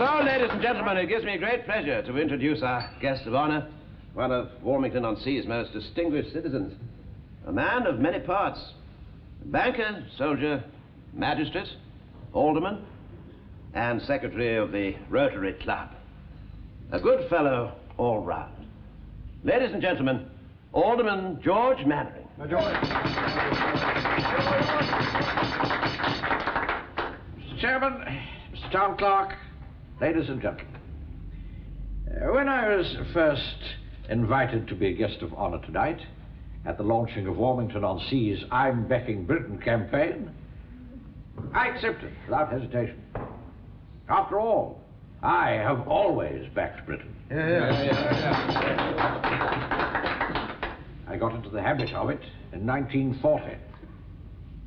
So, ladies and gentlemen, it gives me great pleasure to introduce our guest of honor, one of Warmington-on-Sea's most distinguished citizens, a man of many parts, banker, soldier, magistrate, alderman, and secretary of the Rotary Club. A good fellow all round. Ladies and gentlemen, Alderman George Mannering. Mr. Chairman, Mr. Town Clerk, ladies and gentlemen. When I was first invited to be a guest of honor tonight at the launching of Warmington-on-Sea's I'm Backing Britain campaign, I accepted without hesitation. After all, I have always backed Britain. I got into the habit of it in 1940.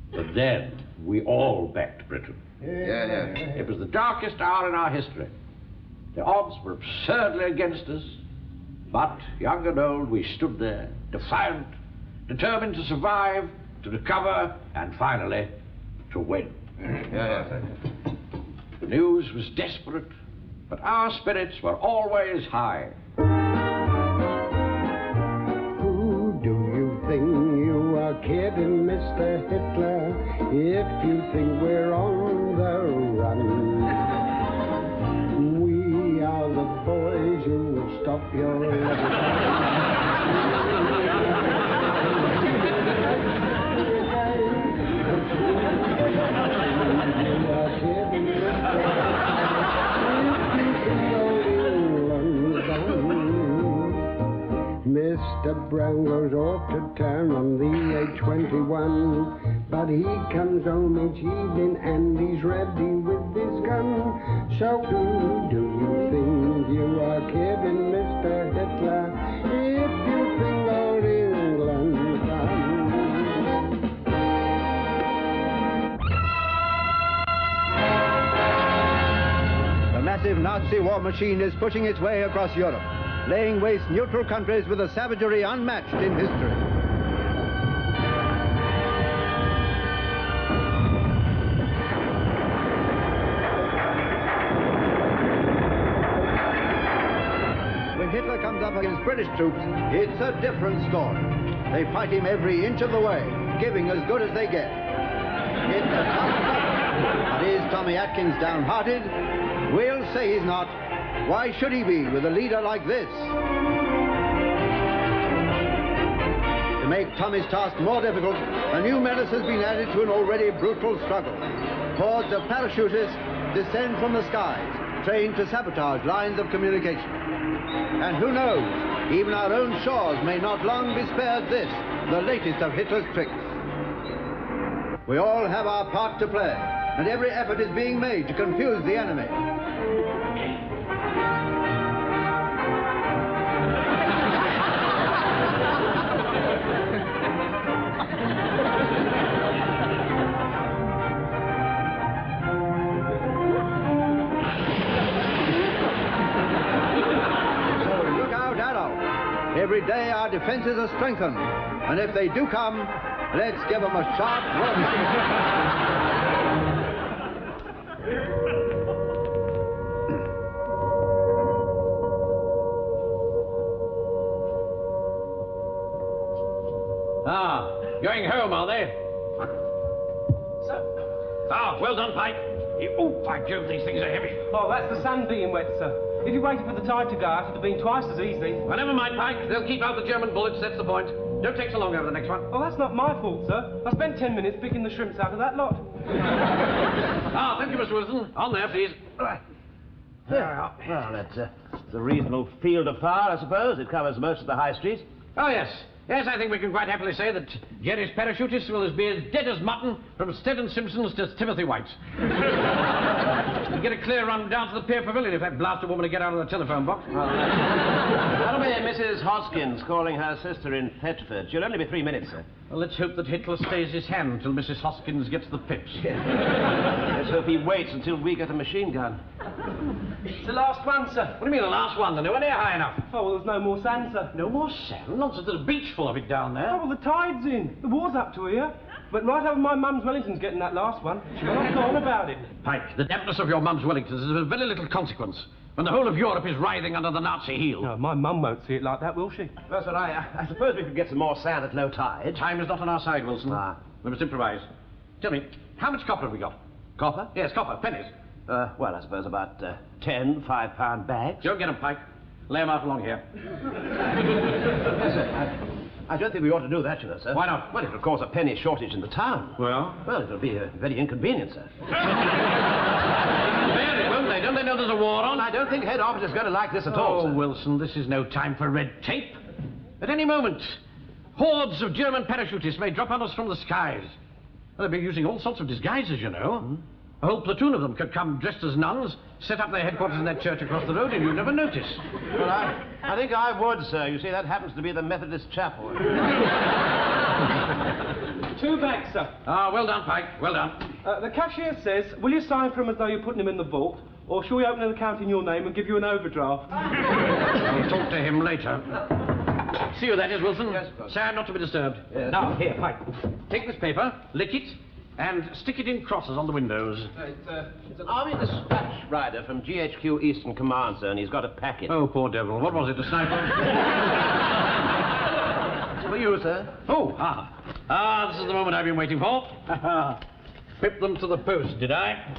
But then we all backed Britain. It was the darkest hour in our history. The odds were absurdly against us. But, young and old, we stood there, defiant, determined to survive, to recover, and finally, to win. The news was desperate, but our spirits were always high. Who do you think you are kidding, Mr. Hitler, if you think we're on the run? We are the boys who will stop your Mr. Brown goes off to town on the A21, but he comes home each evening and he's ready with his gun. So who do you think you are kidding, Mr. Hitler, if you think old England's done? The massive Nazi war machine is pushing its way across Europe, laying waste neutral countries with a savagery unmatched in history. When Hitler comes up against British troops, it's a different story. They fight him every inch of the way, giving as good as they get. It's a tough battle. But is Tommy Atkins downhearted? We'll say he's not. Why should he be with a leader like this? To make Tommy's task more difficult, a new menace has been added to an already brutal struggle. Hordes of parachutists descend from the skies, trained to sabotage lines of communication. And who knows, even our own shores may not long be spared this, the latest of Hitler's tricks. We all have our part to play, and every effort is being made to confuse the enemy. Every day our defenses are strengthened, and if they do come, let's give them a sharp look. Going home, are they? Sir? Well done, Pike. Oh, by Jove, these things are heavy. Oh, that's the sand being wet, sir. If you waited for the tide to go out, it'd have been twice as easy. Well, never mind, Pike. They'll keep out the German bullets, that's the point. Don't take so long over the next one. Oh, that's not my fault, sir. I spent 10 minutes picking the shrimps out of that lot. Thank you, Mr. Wilson. On there, please. Well, that's a reasonable field of fire, I suppose. It covers most of the high street. Oh, yes. Yes, I think we can quite happily say that Jerry's parachutists will be as dead as mutton from Steddon Simpson's to Timothy White's. We'll get a clear run down to the Pier Pavilion if that blasted woman to get out of the telephone box. That'll be Mrs. Hoskins calling her sister in Thetford. She'll only be 3 minutes, sir. Well, let's hope that Hitler stays his hand until Mrs. Hoskins gets the pips. Let's hope he waits until we get a machine gun. It's the last one, sir. What do you mean, the last one? They're nowhere near high enough. Oh, well, there's no more sand, sir. No more sand? Nonsense, there's a beach full of it down there. Oh, well, the tide's in. The war's up to here. But right over my mum's Wellington's getting that last one. She won't go on about it. Pike, the dampness of your mum's Wellingtons is of very little consequence when the whole of Europe is writhing under the Nazi heel. No, my mum won't see it like that, will she? Well, sir, I suppose we could get some more sand at low tide. Time is not on our side, Wilson. We must improvise. Tell me, how much copper have we got? Copper? Yes, copper, pennies. Well, I suppose about 10 5-pound bags. Go get them, Pike. Lay them out along here. Yes, sir. I don't think we ought to do that, you know, sir. Why not? Well, it'll cause a penny shortage in the town. Well? Well, it'll be very inconvenient, sir. Very, won't they? Don't they know there's a war on? I don't think head office is going to like this at all, sir. Oh, Wilson, this is no time for red tape. At any moment, hordes of German parachutists may drop on us from the skies. Well, they'll be using all sorts of disguises, you know. Mm-hmm. A whole platoon of them could come dressed as nuns, set up their headquarters in that church across the road, and you'd never notice. Well, I think I would, sir. You see, that happens to be the Methodist chapel. 2 bags, sir. Ah, well done, Pike. Well done. The cashier says, will you sign for him as though you're putting him in the vault, or shall we open an account in your name and give you an overdraft? I'll talk to him later. See who that is, Wilson? Yes, of course. Sam, not to be disturbed. Yes. Now, here, Pike. Take this paper, lick it, and stick it in crosses on the windows. It's an army dispatch rider from GHQ Eastern Command, sir, and he's got a packet. Oh, poor devil. What was it, a sniper? For you, sir. Oh, this is the moment I've been waiting for. Whipped them to the post, did I?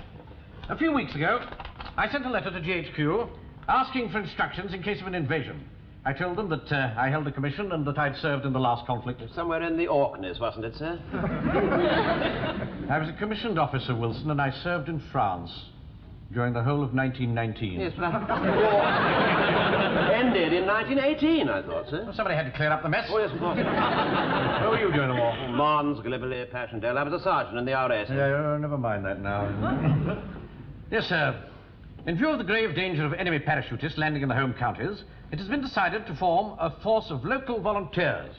A few weeks ago, I sent a letter to GHQ asking for instructions in case of an invasion. I told them that I held a commission and that I'd served in the last conflict. Somewhere in the Orkneys, wasn't it, sir? I was a commissioned officer, Wilson, and I served in France during the whole of 1919. Yes, but the war ended in 1918, I thought, sir. Well, somebody had to clear up the mess. Oh, yes, of course. Where were you during the war? Mons, Gallipoli, Passchendaele. I was a sergeant in the RS. Yeah, never mind that now. Yes, sir. In view of the grave danger of enemy parachutists landing in the home counties, it has been decided to form a force of local volunteers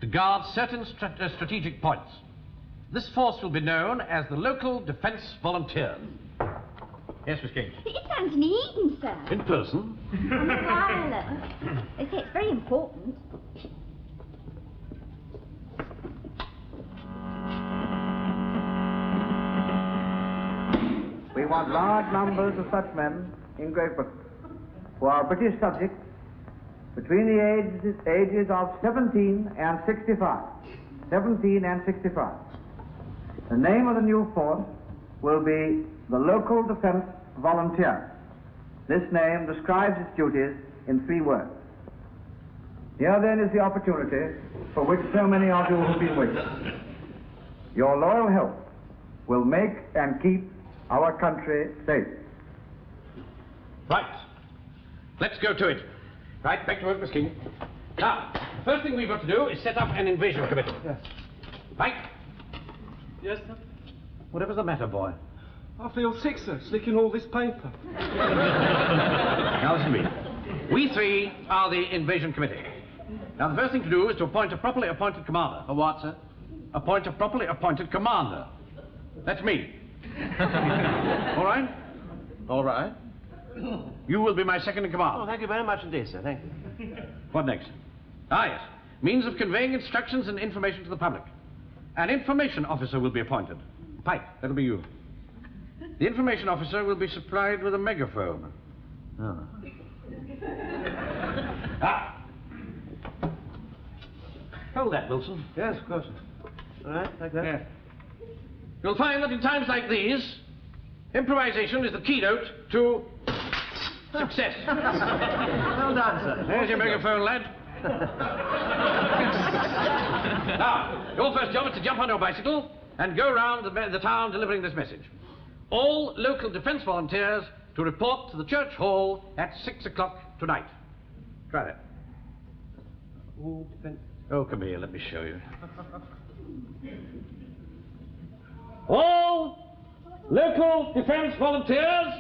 to guard certain strategic points. This force will be known as the Local Defence Volunteers. Yes, Miss King? It's Anthony Eden, sir. In person? On the wireless. They say it's very important. We want large numbers of such men in Great Britain who are British subjects between the ages of 17 and 65. 17 and 65. The name of the new force will be the Local Defence Volunteer. This name describes its duties in 3 words. Here then is the opportunity for which so many of you have been waiting. Your loyal help will make and keep our country safe. Right. Let's go to it. Right, back to work, Miss King. Now, first thing we've got to do is set up an invasion committee. Yes. Mike, Yes, sir? whatever's the matter, boy? I feel sick, sir, slicking all this paper. Now listen to me. We 3 are the invasion committee. Now, the first thing to do is to appoint a properly appointed commander. A what, sir? Appoint a properly appointed commander. That's me. All right? All right. You will be my second in command. Oh, thank you very much indeed, sir. Thank you. What next? Ah, yes. Means of conveying instructions and information to the public. An information officer will be appointed. Pike, that'll be you. The information officer will be supplied with a megaphone. Oh. Ah! Hold that, Wilson. Yes, of course. All right, like that. Yeah. You'll find that in times like these, improvisation is the keynote to success. Well done, sir. There's your megaphone, lad. Now, your first job is to jump on your bicycle and go round the town delivering this message. All local defence volunteers to report to the church hall at 6 o'clock tonight. Try that. All defence. Oh, come here, let me show you. All local defence volunteers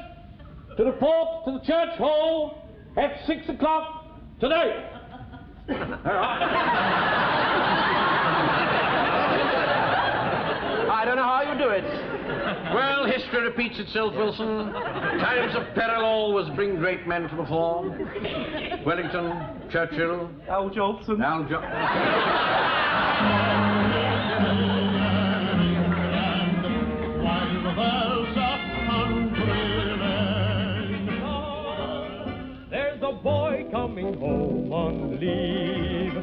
to report to the church hall at 6 o'clock tonight. I don't know how you do it. Well, history repeats itself, Wilson. Times of peril always bring great men to the fore. Wellington, Churchill, Al Johnson. Al him home on leave.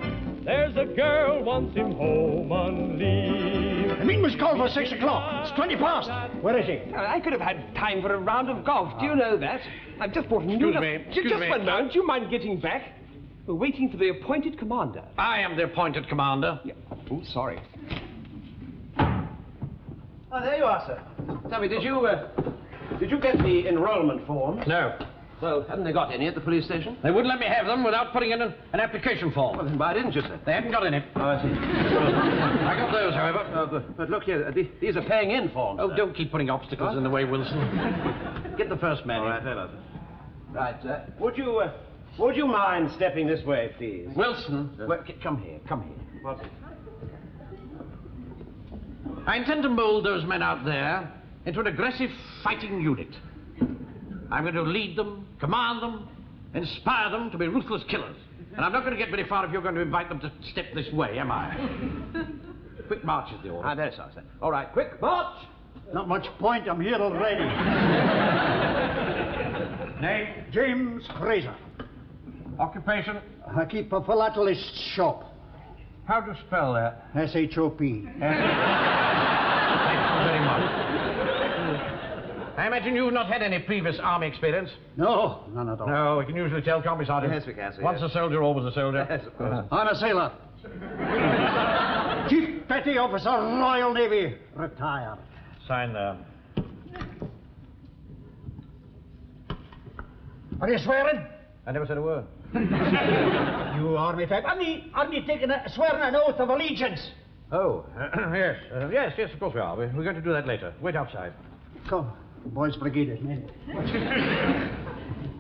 There's a girl wants him home on leave. The meeting was called for 6 o'clock. It's 20 past. Where is he? I could have had time for a round of golf. Do you know that? I've just brought a new... Excuse me. Just one moment. Do you mind getting back? We're waiting for the appointed commander. I am the appointed commander. Yeah. Oh, sorry. Oh, there you are, sir. Tell me, did you get the enrollment forms? No. Well, hadn't they got any at the police station? They wouldn't let me have them without putting in an application form. Well, then why didn't you, sir? They hadn't got any. Oh, I see. I got those, however. Oh, but look here, these are paying in forms. Oh, sir. don't keep putting obstacles in the way, Wilson. Get the first man All in. right, hello, sir. Right, would you mind stepping this way, please? Wilson. Well, come here. What's it? I intend to mold those men out there into an aggressive fighting unit. I'm going to lead them, command them, inspire them to be ruthless killers. And I'm not going to get very far if you're going to invite them to step this way, am I? Quick march is the order. Ah, very sorry, sir. All right, quick march! Not much point. I'm here already. Name? James Fraser. Occupation? I keep a philatelist shop. How do you spell that? S-H-O-P. Thank you very much. I imagine you've not had any previous army experience? No, none at all. No, we can usually tell, can't we, Sergeant? Yes, we can, sir. Once a soldier, always a soldier. Yes, of course. I'm a sailor. Chief Petty Officer, Royal Navy. Retired. Sign there. Are you swearing? I never said a word. You army type. Aren't you taking swearing an oath of allegiance? Oh, yes. Yes, of course we are. We're going to do that later. Wait outside. Come, boys brigade, men.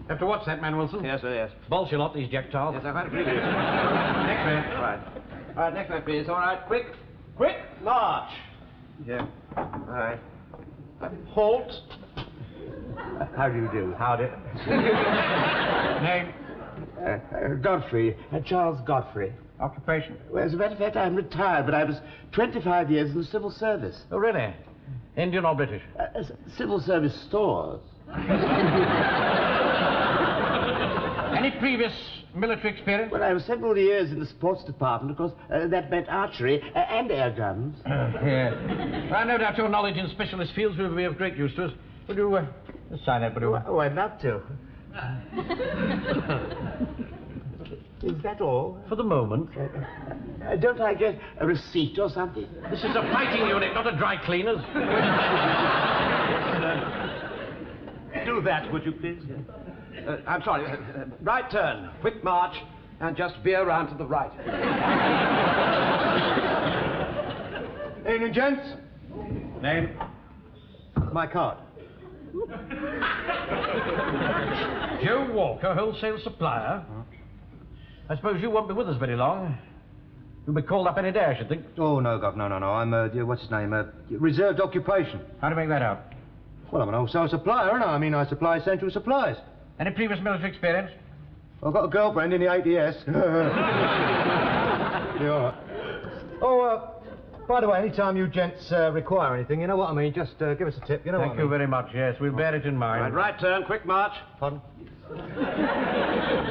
Have to watch that man, Wilson. Yes, sir, yes. Bolts you lot, these jack tiles. Yes, I quite agree with you. Next man. All right, next man, please. All right, quick march. Yeah. All right. Halt. How do you do? Howdy. Name? Godfrey. Charles Godfrey. Occupation? Well, as a matter of fact, I'm retired, but I was 25 years in the civil service. Oh, really? Indian or British? Civil service stores. Any previous military experience? Well, I was several years in the sports department, of course. That meant archery and air guns. Yeah. Well, no doubt your knowledge in specialist fields will be of great use to us. Would you sign that, would you? Why not to? Is that all? For the moment. Don't I get a receipt or something? This is a fighting unit, not a dry cleaner's. Do that, would you, please? I'm sorry. Right turn, quick march, and just veer round to the right. Evening, gents. Name? My card. Joe Walker, wholesale supplier. I suppose you won't be with us very long. You'll be called up any day, I should think. Oh, no, Gov, no. I'm, what's his name? Reserved occupation. How do you make that out? Well, I'm an wholesale supplier, aren't I? I mean, I supply essential supplies. Any previous military experience? I've got a girlfriend in the ATS. Yeah, all right. Oh, by the way, anytime you gents require anything, you know what I mean, just give us a tip, you know what I mean. Thank you very much, yes. We'll bear it in mind. Right turn, quick march. Pardon?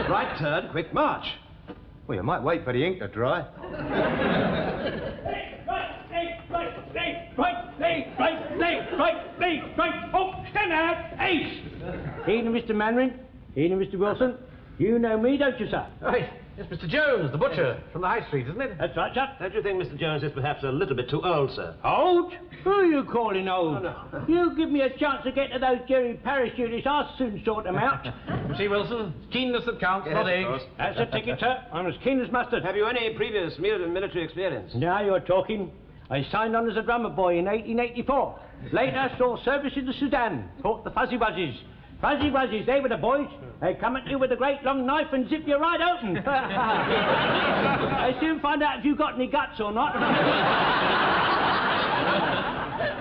Right turn, quick march. Well, you might wait for the ink to dry. Right. Oh, stand out. Ace. Evening, Mr. Manring. Evening, Mr. Wilson. You know me, don't you, sir? Right. It's Mr. Jones, the butcher, from the High Street, isn't it? That's right, sir. Don't you think Mr. Jones is perhaps a little bit too old, sir? Old? Who are you calling old? No. You give me a chance to get to those Jerry parachutists, I'll soon sort them out. You see, Wilson, keenness that counts, Yes, not of age. course. That's a ticket, sir. I'm as keen as mustard. Have you any previous military experience? Now you're talking. I signed on as a drummer boy in 1884. Later, I saw service in the Sudan. Taught the Fuzzy Wuzzies. Fuzzy Wuzzies, they were the boys. They come at you with a great long knife and zip you right open. I soon find out if you got any guts or not.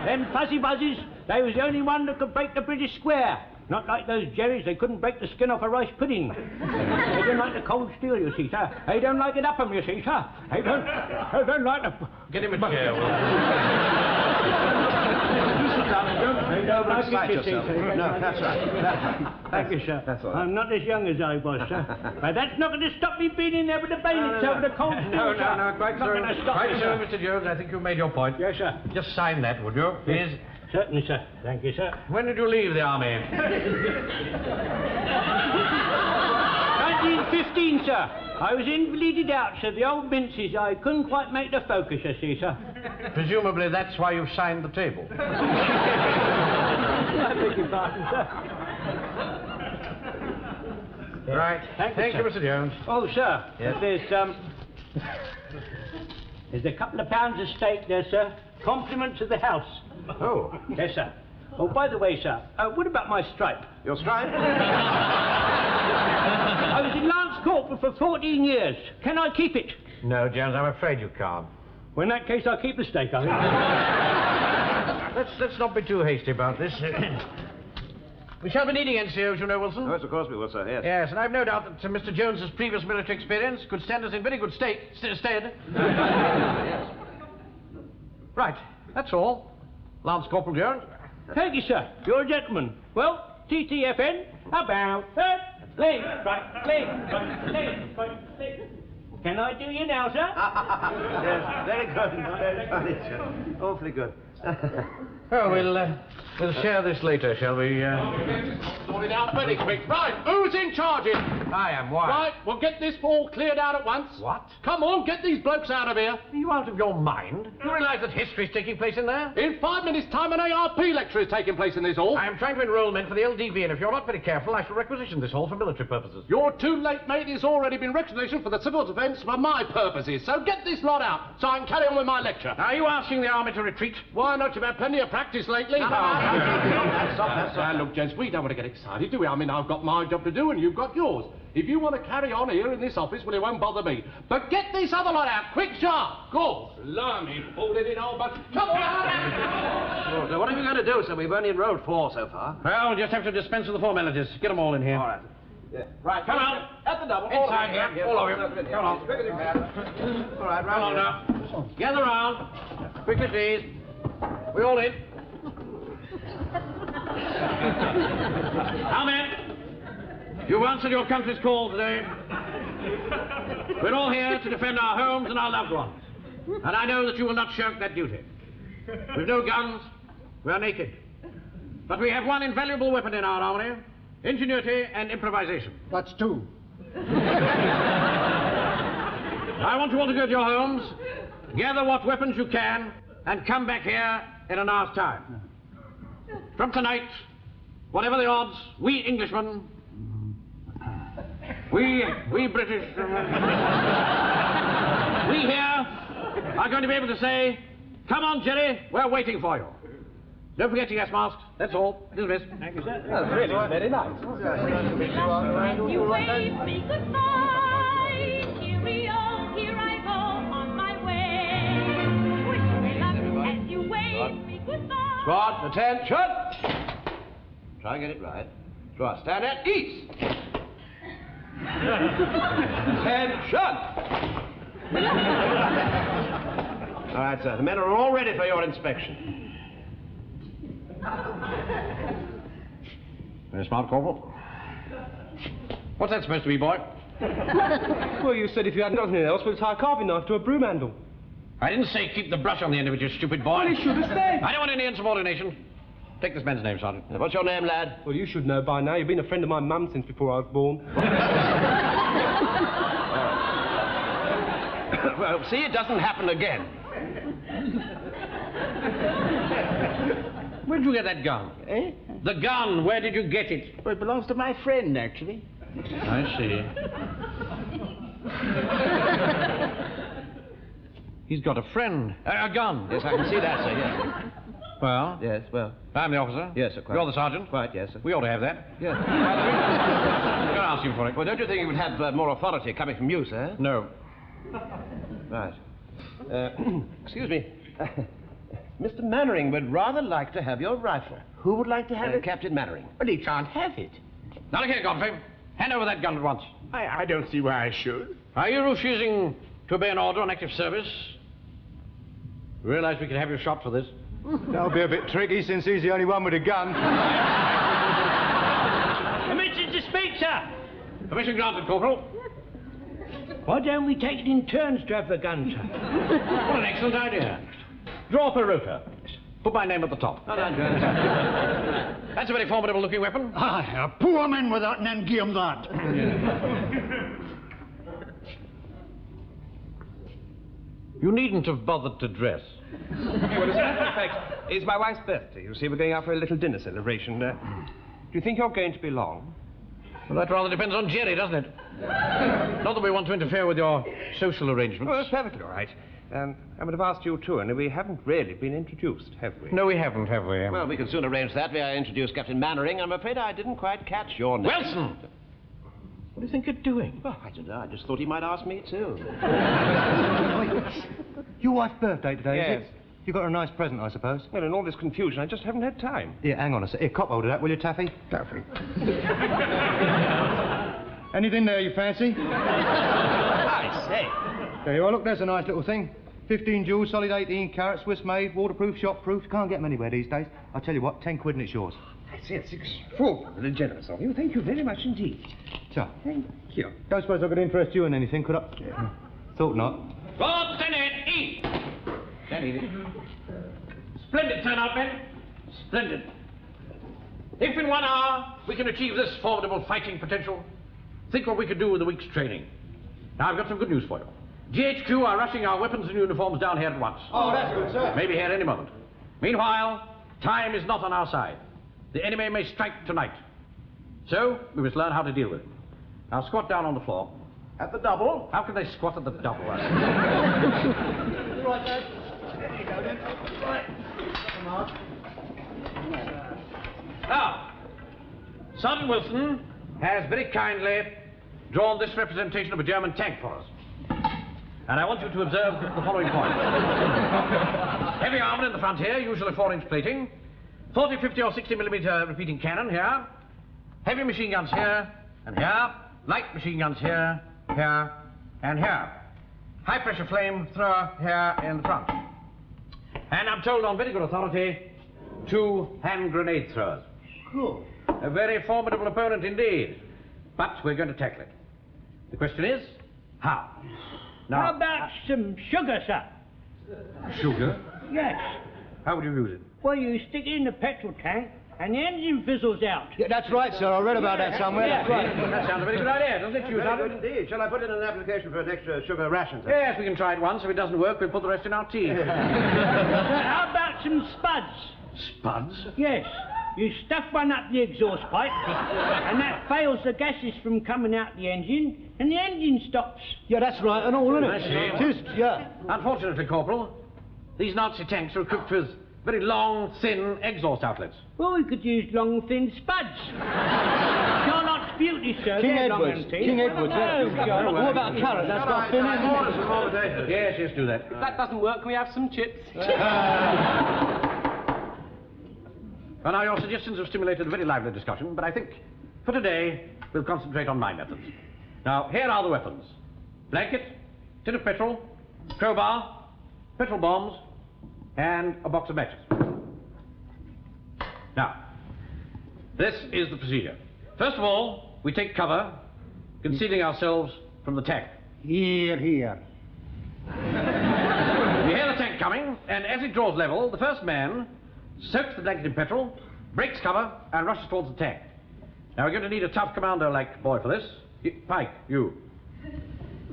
Them Fuzzy Wuzzies, they was the only one that could break the British square. Not like those Jerrys, they couldn't break the skin off a rice pudding. They don't like the cold steel, you see, sir. They don't like it up 'em, you see, sir. They don't like the... Get him a chair, Wilson. They don't over and excite you see, yourself. sir. No, that's right. Thank you, sir. That's all right. I'm not as young as I was, sir. But that's not going to stop me being in there with the bayonets over the cold steel, sir. quite Not so. going to stop Quite me, so, sir. Mr. Jones. I think you've made your point. Yes, sir. Just sign that, would you, please? Certainly, sir. Thank you, sir. When did you leave the army? 1915, sir. I was invalided out, sir. The old minces, I couldn't quite make the focus, I see, sir. Presumably that's why you've signed the table. I beg your pardon, sir. Right. Thank you, sir. Mr. Jones. Oh, sir. Yes? There's a couple of pounds of steak there, sir. Compliment to the house. Oh. Yes, sir. Oh, by the way, sir, what about my stripe? Your stripe? I was in Lance Corporal for 14 years. Can I keep it? No, Jones, I'm afraid you can't. Well, in that case, I'll keep the steak, I think. Let's not be too hasty about this. We shall be needing NCOs, you know, Wilson. Yes, of course we will, sir, yes. Yes, and I've no doubt that Mr. Jones's previous military experience could stand us in very good stead. Yes. Right, that's all. Lance Corporal Jones. Thank you, sir. You're a gentleman. Well, TTFN, about that. Left, right, left, right. Can I do you now, sir? Yes, very good. Very funny, sir. Awfully good. Well, we'll share this later, shall we? Sort it out very quick. Right, who's in charge here? I am. Why? Right, we'll get this all cleared out at once. What? Come on, get these blokes out of here. Are you out of your mind? You realise that history's taking place in there? In 5 minutes' time, an ARP lecture is taking place in this hall. I am trying to enroll men for the LDV, and if you're not very careful, I shall requisition this hall for military purposes. You're too late, mate. It's already been requisitioned for the civil defence for my purposes. So get this lot out, so I can carry on with my lecture. Are you asking the army to retreat? Why not? You've had plenty of practice lately. That's right. Look, gents, we don't want to get excited, do we? I mean, I've got my job to do and you've got yours. If you want to carry on here in this office, well, it won't bother me. But get this other lot out, quick, sharp. Go. Blimey, pulled it in all but... Come on out! Oh, so what are we going to do, sir? We've only enrolled 4 so far. Well, we'll just have to dispense with the formalities. Get them all in here. All right. Yeah. Right, Come out. At the double. Inside here. All of you. Come on. All right, Come on now. Gather round. Quickly, please. We all in. Now, men, you've answered your country's call today. We're all here to defend our homes and our loved ones. And I know that you will not shirk that duty. We've no guns. We are naked. But we have one invaluable weapon in our army: ingenuity and improvisation. That's 2. I want you all to go to your homes, gather what weapons you can, and come back here in an hour's time. From tonight, whatever the odds, we Englishmen, we British, we here are going to be able to say, come on, Jerry, we're waiting for you. Don't forget your gas mask. That's all. Dismissed. Thank you, sir. That's really very nice. You wave me goodbye. Cheerio, here I go on my way. Wish me luck as you wave me goodbye. Squad, attention! Try and get it right. Squad, stand at east. Attention! All right, sir. The men are all ready for your inspection. Very smart, Corporal. What's that supposed to be, boy? Well, you said if you had nothing else, we'd tie a carving knife to a broom handle. I didn't say keep the brush on the end of it, you stupid boy. Well, he should have said. I don't want any insubordination. Take this man's name, Sergeant. What's your name, lad? Well, you should know by now. You've been a friend of my mum since before I was born. Well, see, it doesn't happen again. Where did you get that gun? Eh? The gun, where did you get it? Well, it belongs to my friend, actually. I see. He's got a friend. A gun. Yes, I can see that, sir, yes. Well? Yes, well. I'm the officer. Yes, sir, quite. You're the sergeant. Quite, yes, sir. We ought to have that. Yes. You're asking for it. Well, don't you think it would have more authority coming from you, sir? No. Right. Excuse me. Mr. Mannering would rather like to have your rifle. Who would like to have it? Captain Mannering. Well, he can't have it. Now, look here, Godfrey. Hand over that gun at once. I don't see why I should. Are you refusing to obey an order on active service? You realize we could have you shot for this? That'll be a bit tricky since he's the only one with a gun. Permission to speak, sir. Permission granted, Corporal. Why don't we take it in turns to have the gun, sir? What an excellent idea. Draw up a rota. Put my name at the top. Well done, Jones. That's a very formidable-looking weapon. Aye, a poor man without an end game that. You needn't have bothered to dress. Well, as a matter of fact, it's my wife's birthday. You see, we're going out for a little dinner celebration. Do you think you're going to be long? Well, that rather depends on Jerry, doesn't it? Not that we want to interfere with your social arrangements. Oh, that's perfectly all right. I would have asked you too, and we haven't really been introduced, have we? No, we haven't, have we? Well, we can soon arrange that. May I introduce Captain Mannering? I'm afraid I didn't quite catch your name. Wilson! What do you think you're doing? Oh, I don't know. I just thought he might ask me too. Your wife's birthday today, Yes. is it? You got her a nice present, I suppose. Well, in all this confusion, I just haven't had time. Here, hang on a sec. Here, cop hold of that, will you, Taffy? Taffy. Anything there you fancy? I say. There you are. Look, there's a nice little thing. 15 jewels, solid 18 carat, Swiss made, waterproof, shockproof. You can't get them anywhere these days. I'll tell you what, 10 quid and it's yours. That's extraordinarily generous of you. Thank you very much indeed. So, Thank you. don't suppose I could interest you in anything, could I? Yeah. Thought not. Lieutenant E! Stand easy. Splendid turnout, men. Splendid. If in 1 hour we can achieve this formidable fighting potential, think what we could do with a week's training. Now, I've got some good news for you. GHQ are rushing our weapons and uniforms down here at once. Oh, that's good, sir. Maybe here any moment. Meanwhile, time is not on our side. The enemy may strike tonight. So, we must learn how to deal with it. Now, squat down on the floor. At the double? How can they squat at the double? Right, Dad. There you go, then. Right. Come on. Now, Sergeant Wilson has very kindly drawn this representation of a German tank for us. And I want you to observe the following point. Heavy armor in the front here, usually 4-inch plating. 40, 50 or 60 millimeter repeating cannon here. Heavy machine guns here and here. Light machine guns here, here, and here. High pressure flame thrower here in the front. And I'm told on very good authority, 2 hand grenade throwers. Cool. A very formidable opponent indeed. But we're going to tackle it. The question is, how? Now, How about some sugar, sir? sugar? Yes. How would you use it? Well, you stick it in the petrol tank, and the engine fizzles out. Yeah, that's right, sir. I read about that somewhere. Yeah. That's right. That sounds a very good idea, doesn't it, you, Very Sergeant? good indeed. Shall I put in an application for an extra sugar ration, sir? Yes, we can try it once. If it doesn't work, we'll put the rest in our tea. How about some spuds? Spuds? Yes. You stuff one up the exhaust pipe, and that fails the gases from coming out the engine, and the engine stops. Yeah, that's right, and all, isn't I it? see. It is, yeah. Unfortunately, Corporal, these Nazi tanks are equipped with very long, thin exhaust outlets. Well, we could use long, thin spuds. Charlotte's Beauty, sir. King They're long Edwards. and thin. King Edwards, No, yeah. Charlotte. What about a carrot? That's got thin end, isn't it? Yes, yes, do that. If that doesn't work, can we have some chips? Well, now, your suggestions have stimulated a very lively discussion, but I think for today we'll concentrate on my methods. Now, here are the weapons. Blanket, tin of petrol, crowbar, petrol bombs, and a box of matches. Now, this is the procedure. First of all, we take cover, concealing ourselves from the tank. Here, here. You hear the tank coming, and as it draws level, the first man soaks the blanket in petrol, breaks cover, and rushes towards the tank. Now, we're going to need a tough commander-like boy for this. Pike, you.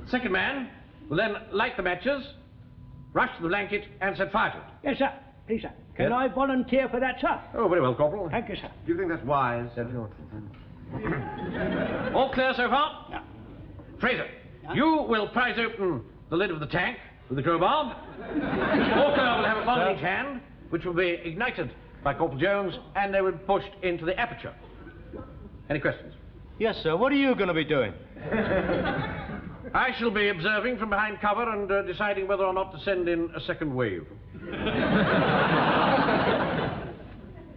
Second man will then light the matches, rush to the blanket, and set fire to it. Yes, sir. Please, sir. Can I volunteer for that, sir? Oh, very well, Corporal. Thank you, sir. Do you think that's wise? All clear so far? Yeah. Fraser, you will prise open the lid of the tank with the crowbar. Walker will have a bomb in each hand, which will be ignited by Corporal Jones, and they will be pushed into the aperture. Any questions? Yes, sir. What are you going to be doing? I shall be observing from behind cover and deciding whether or not to send in a second wave.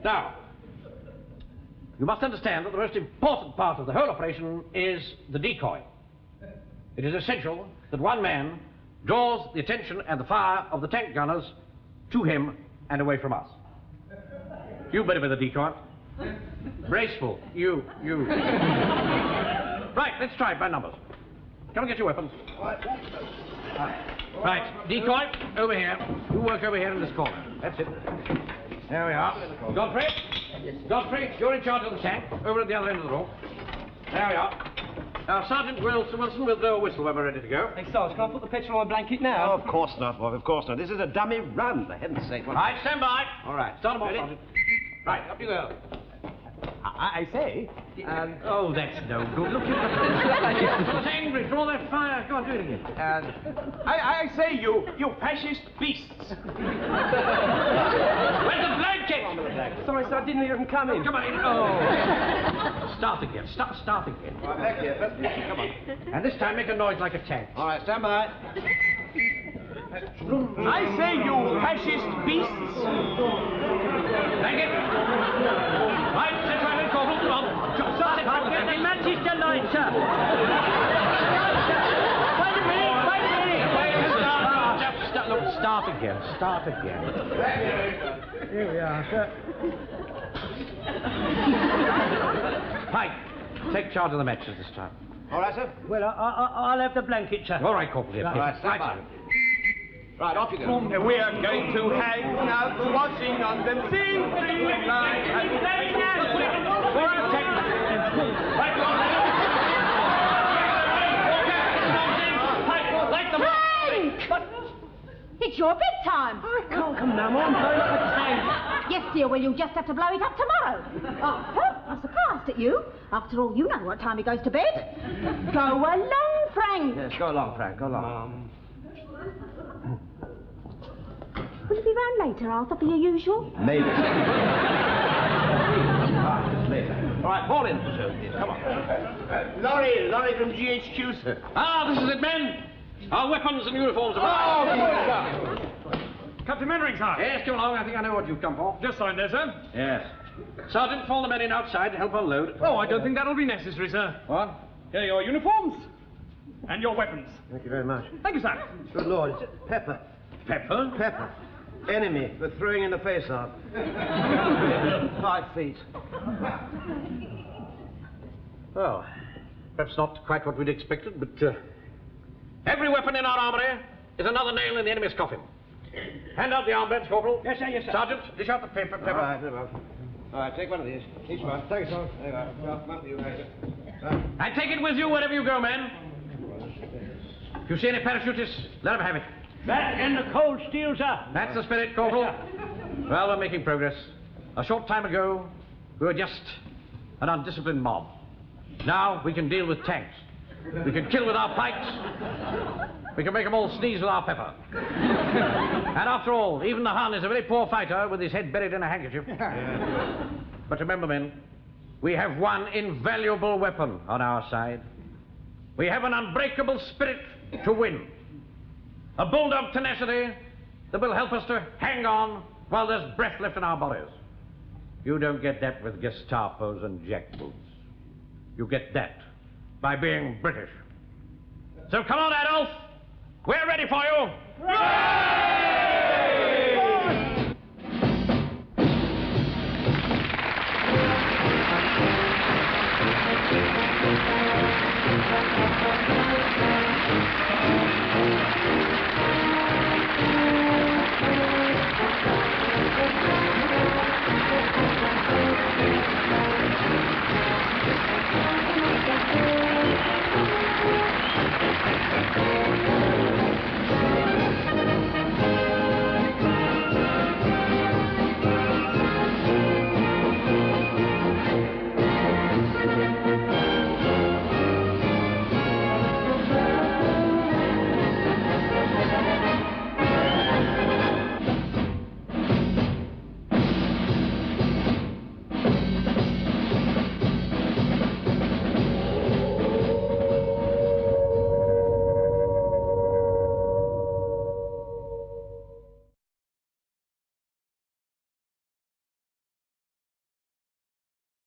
Now, you must understand that the most important part of the whole operation is the decoy. It is essential that one man draws the attention and the fire of the tank gunners to him and away from us. You better be the decoy. Braceful. You. Right, let's try it by numbers. Come and get your weapons. Right, decoy, over here. You work over here in this corner. That's it. There we are. Godfrey, you're in charge of the tank, over at the other end of the room. There we are. Now, Sergeant Wilson will blow a whistle when we're ready to go. Hey, Sarge, can I put the petrol on my blanket now? Oh, of course not, boy, of course not. This is a dummy run, for heaven's sake. All right, stand by. All right. Start them off, Sergeant. Right, up you go. I say... oh, that's no good. Look, you're angry. Draw that fire. Go on, do it again. I say, you fascist beasts. Where's the blanket? Sorry, sir, I didn't hear him coming. Come on in. Oh. Start again. Start again. Right, back here, first. Come on. And this time make a noise like a tank. All right, stand by. I say, you fascist beasts. Blanket. Right, set right in, Corporal. Come on. I'll get the matches to light, sir. Wait a minute. Start again. Here we are, sir. Pike, take charge of the matches this time. All right, sir. Well, I'll have the blanket, sir. All right, Corporal. Here. All right, stand by. Right, off you go. We are going to hang out washing on the sea. It's your bedtime. I can't come now, Mum. Blow up a tank. Yes, dear, well, you'll just have to blow it up tomorrow. Oh, I'm surprised at you. After all, you know what time he goes to bed. Go along, Frank. Yes, go along, Frank, go along. Will you be round later, Arthur, for your usual? Maybe. Later. All right, fall in, sir. Come on. Laurie from GHQ, sir. Ah, this is it, men. Our weapons and uniforms are... Oh, Captain Mannering, sir. Yes, come along. I think I know what you've come for. Just signed there, sir. Yes. Sergeant, fall the men in outside to help unload. Oh, I don't think that'll be necessary, sir. What? Here are your uniforms. And your weapons. Thank you very much. Thank you, sir. Good Lord, it's Pepper. Pepper? Pepper. Enemy for throwing in the face of. 5 feet. Well, perhaps not quite what we'd expected, but every weapon in our armory is another nail in the enemy's coffin. Hand out the armbands, Corporal. Yes, sir, yes, sir. Sergeant, dish out the paper. All right, very well. All right, take one of these. Each one. Thank you, sir. There you are. Well, come up to you, Major. And take it with you wherever you go, men. If you see any parachutists, let them have it. Back in the cold steel, sir. That's the spirit, Corporal. Yes, Well, we're making progress. A short time ago, we were just an undisciplined mob. Now we can deal with tanks. We can kill with our pikes. We can make them all sneeze with our pepper. And after all, even the Hun is a very poor fighter with his head buried in a handkerchief. But remember, men, we have one invaluable weapon on our side. We have an unbreakable spirit to win. A bulldog tenacity that will help us to hang on while there's breath left in our bodies. You don't get that with Gestapos and jackboots. You get that by being British. So come on, Adolf. We're ready for you.